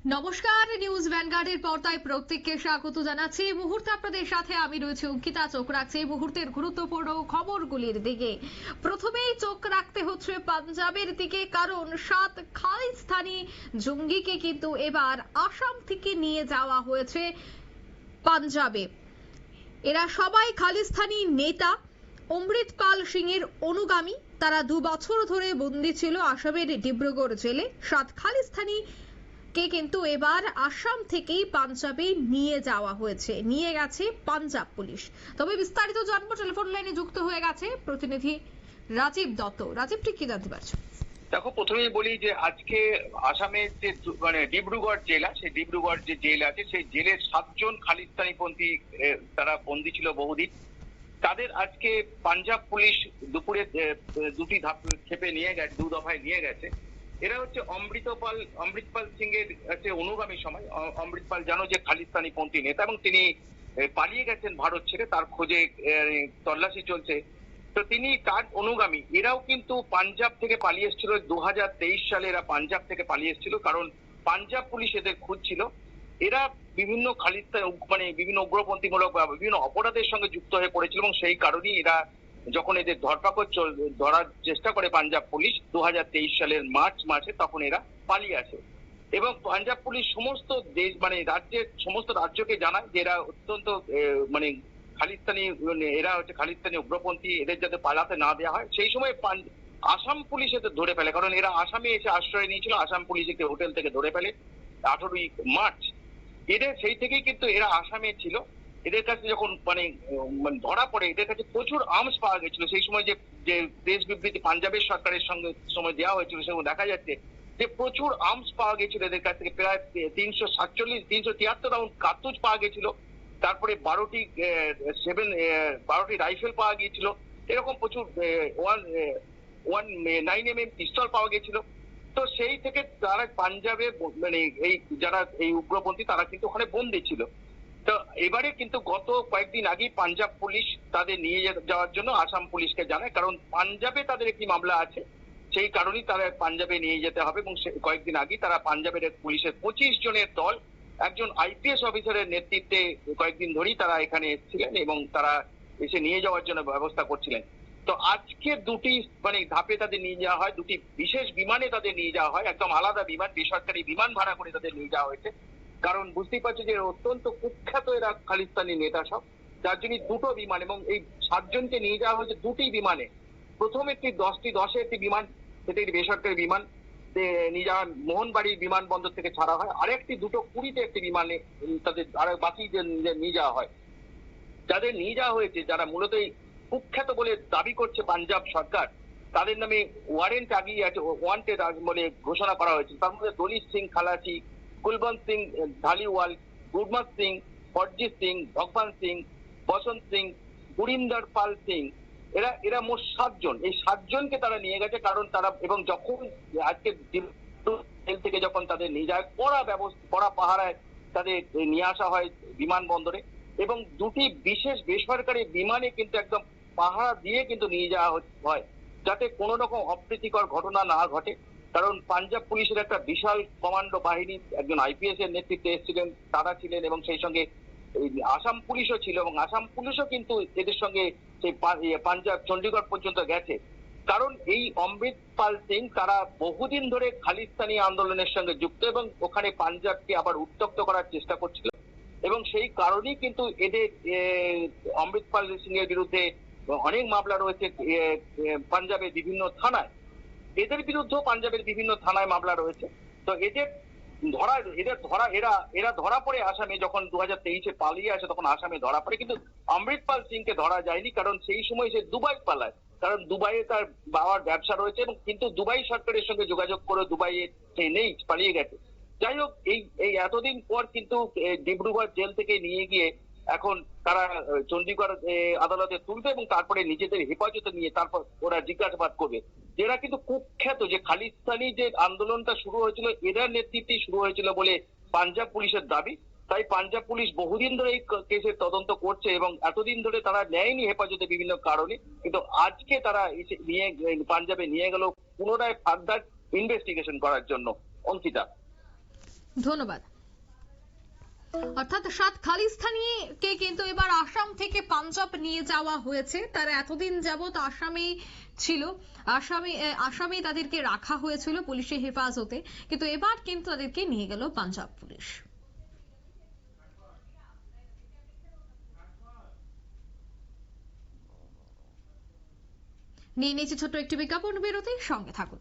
নমস্কার, নিউজ ভ্যানগার্ডের পর্দায় প্রত্যেককে স্বাগত জানাচ্ছি। এই মুহূর্তে আপনাদের সাথে আমি রয়েছে অঙ্কিতা। চোখ রাখছি এই মুহূর্তের গুরুত্বপূর্ণ খবরগুলির দিকে। প্রথমেই চোখ রাখতে হচ্ছে পাঞ্জাবের দিকে, কারণ 7 খালিস্তানি জঙ্গিকে কিন্তু এবার আসাম থেকে নিয়ে যাওয়া হয়েছে পাঞ্জাবে। এরা সবাই খালিস্তানি নেতা অমৃতপাল সিং এর অনুগামী। তারা 2 বছর ধরে বন্দী ছিল আসামের ডিব্রুগড় জেলে। 7 খালিস্তানি কে কিন্তু এবার আসাম থেকেই পাঞ্জাবে নিয়ে যাওয়া হয়েছে, নিয়ে গেছে পাঞ্জাব পুলিশ। তবে বিস্তারিত জানবো, টেলিফোন লাইনে যুক্ত হয়ে গেছে প্রতিনিধি রাজীব দত্ত। রাজীব, ঠিক কি জানতে পারছো? দেখো, প্রথমেই বলি যে আজকে আসামের যে ডিব্রুগড় জেলা, সেই ডিব্রুগড় যে জেল আছে সেই জেলের 7 জন খালিস্তানি পন্থী তারা বন্দী ছিল বহুদিন। তাদের আজকে পাঞ্জাব পুলিশ দুপুরে 2টি ক্ষেপে নিয়ে গেছে, 2 দফায় নিয়ে গেছে। এরা হচ্ছে অমৃতপাল সিং এর অনুগামী সময়। অমৃতপাল জানো যে খালিস্তানি পন্থী নেতা, এবং তিনি পালিয়ে গেছেন ভারত ছেড়ে, তার খোঁজে তল্লাশি চলছে। তো তিনি তার অনুগামী। এরাও কিন্তু পাঞ্জাব থেকে পালিয়ে এসেছিল 2023 সালে। এরা পাঞ্জাব থেকে পালিয়ে এসেছিল, কারণ পাঞ্জাব পুলিশ এদের খুঁজছিল। এরা বিভিন্ন বিভিন্ন উগ্রপন্থীমূলক বা বিভিন্ন অপরাধের সঙ্গে যুক্ত হয়ে পড়েছিল, এবং সেই কারণেই এরা যখন এদের ধরার চেষ্টা করে পাঞ্জাব পুলিশ 2023 সালের মার্চ মাসে, তখন এরা পালিয়ে আসে। এবং পাঞ্জাব পুলিশ সমস্ত দেশ রাজ্যের সমস্ত রাজ্যকে জানায় যে এরা অত্যন্ত এরা হচ্ছে খালিস্তানি উগ্রপন্থী, এদের যাতে পালাতে না দেওয়া হয়। সেই সময় আসাম পুলিশ এদের ধরে ফেলে, কারণ এরা আসামে এসে আশ্রয় নিয়েছিল। আসাম পুলিশ একটি হোটেল থেকে ধরে ফেলে 18ই মার্চ। এদের সেই থেকেই কিন্তু এরা আসামে ছিল। এদের কাছে যখন ধরা পড়ে, এদের কাছে প্রচুর আর্মস পাওয়া গেছিল। সেই সময় যে প্রেস বিবৃতি পাঞ্জাবের সরকারের সঙ্গে সময় দেওয়া হয়েছিল, সেখানে দেখা যাচ্ছে যে প্রচুর আর্মস পাওয়া গেছিল এদের কাছ থেকে। প্রায় 373 রাউন্ড কার্তুজ পাওয়া গেছিল। তারপরে 12টি রাইফেল পাওয়া গিয়েছিল। এরকম প্রচুর 9mm পিস্তল পাওয়া গেছিল। তো সেই থেকে তারা পাঞ্জাবে এই উগ্রপন্থী তারা কিন্তু ওখানে বন্দী ছিল। তো এবারে কিন্তু গত কয়েকদিন আগে পাঞ্জাব পুলিশ তাদের নিয়ে যাওয়ার জন্য আসাম পুলিশকে জানায়, কারণ পাঞ্জাবে তাদের একটি মামলা আছে। সেই কারণেই তারা পাঞ্জাবে নিয়ে যেতে হবে। এবং কয়েকদিন আগে তারা পাঞ্জাবের পুলিশের 25 জনের দল, একজন IPS অফিসারের নেতৃত্বে কয়েকদিন ধরেই তারা এখানে এসেছিলেন, এবং তারা এসে নিয়ে যাওয়ার জন্য ব্যবস্থা করছিলেন। তো আজকে 2টি ধাপে তাদের নিয়ে যাওয়া হয়। 2টি বিশেষ বিমানে তাদের নিয়ে যাওয়া হয়, একদম আলাদা বিমান, বেসরকারি বিমান ভাড়া করে তাদের নিয়ে যাওয়া হয়েছে। কারণ বুঝতেই পারছো যে অত্যন্ত কুখ্যাত এরা খালিস্তানি নেতা সব, যার জন্য 2টো বিমান, এবং এই 7 জনকে নিয়ে যাওয়া হয়েছে 2টি বিমানে। প্রথম একটি 10 একটি বিমান, সেটা একটি বেসরকারি বিমান নিয়ে যাওয়া মোহনবাড়ি বিমানবন্দর থেকে ছাড়া হয়। আরেকটি 220 একটি বিমানে তাদের বাকি নিয়ে যাওয়া হয়। যাদের নিয়ে যাওয়া হয়েছে, যারা মূলত কুখ্যাত বলে দাবি করছে পাঞ্জাব সরকার, তাদের নামে ওয়ারেন্ট আগিয়ে আছে, ওয়ান্টেড বলে ঘোষণা করা হয়েছে। তার মধ্যে দলিত সিং খালাসি, কুলবন্ত সিং ধালিওয়াল, গুরমত সিং, অরজিৎ সিং, ভগবান সিং, বসন্ত সিং, গুরিন্দর পাল সিং, এরা মোট 7 জন। এই 7 জনকে তারা নিয়ে গেছে, কারণ তারা এবং যখন আজকে জেল থেকে যখন তাদের নিয়ে যায়, কড়া পাহারায় তাদের নিয়ে আসা হয় বিমানবন্দরে, এবং 2টি বিশেষ বেসরকারি বিমানে কিন্তু একদম পাহারা দিয়ে কিন্তু নিয়ে যাওয়া হয়, যাতে কোনো রকম অপ্রীতিকর ঘটনা না ঘটে। কারণ পাঞ্জাব পুলিশের একটা বিশাল কমান্ডো বাহিনী, একজন IPS এর নেতৃত্বে এসেছিলেন, তারা ছিলেন, এবং সেই সঙ্গে আসাম পুলিশও ছিল, এবং আসাম পুলিশও কিন্তু এদের সঙ্গে সেই পাঞ্জাব চণ্ডীগড় পর্যন্ত গেছে। কারণ এই অমৃতপাল সিং তারা বহুদিন ধরে খালিস্তানি আন্দোলনের সঙ্গে যুক্ত, এবং ওখানে পাঞ্জাবকে আবার উত্তপ্ত করার চেষ্টা করছিল। এবং সেই কারণেই কিন্তু এদের অমৃতপাল সিং এর বিরুদ্ধে অনেক মামলা রয়েছে পাঞ্জাবের বিভিন্ন থানায়। এদের বিরুদ্ধেও পাঞ্জাবের বিভিন্ন থানায় মামলা রয়েছে। তো এরা ধরা পড়ে আসামে, যখন 2023-এ পালিয়ে আসে তখন আসামে ধরা পড়ে। কিন্তু অমৃতপাল সিংকে ধরা যায়নি, কারণ সেই সময় সে দুবাই পালায়। কারণ দুবাইয়ে তার বাবার ব্যবসা রয়েছে, এবং কিন্তু দুবাই সরকারের সঙ্গে যোগাযোগ করে দুবাইয়ে সে নেই, পালিয়ে গেছে। যাই হোক, এই এতদিন পর কিন্তু ডিব্রুগড় জেল থেকে নিয়ে গিয়ে এখন তারা চণ্ডীগড় আদালতে তুলবে, এবং তারপরে নিজেদের হেফাজতে নিয়ে তারপর ওরা জিজ্ঞাসাবাদ করবে। এরা কিন্তু কুখ্যাত যে খালিস্তানি যে আন্দোলনটা শুরু হয়েছিল, এদের নেতৃত্বে শুরু হয়েছিল বলে পাঞ্জাব পুলিশের দাবি। তাই পাঞ্জাব পুলিশ বহুদিন ধরে এই কেসের তদন্ত করছে, এবং এতদিন ধরে তারা নেয়নি হেফাজতে বিভিন্ন কারণে। কিন্তু আজকে তারা পাঞ্জাবে নিয়ে গেল পুনরায় ফার্দার ইনভেস্টিগেশন করার জন্য। অঙ্কিতা। ধন্যবাদ। অর্থাৎ 7 খালিস্তানিকে কিন্তু এবার আসাম থেকে পাঞ্জাব নিয়ে যাওয়া হয়েছে। তারা এতদিন যাবত আসামে ছিল, আসামে তাদেরকে রাখা হয়েছিল পুলিশের হেফাজতে, কিন্তু এবার কিন্তু তাদেরকে নিয়ে গেল পাঞ্জাব পুলিশ। নিয়ে নিয়েছি ছোট্ট একটি বিজ্ঞাপন বিরতি, সঙ্গে থাকুন।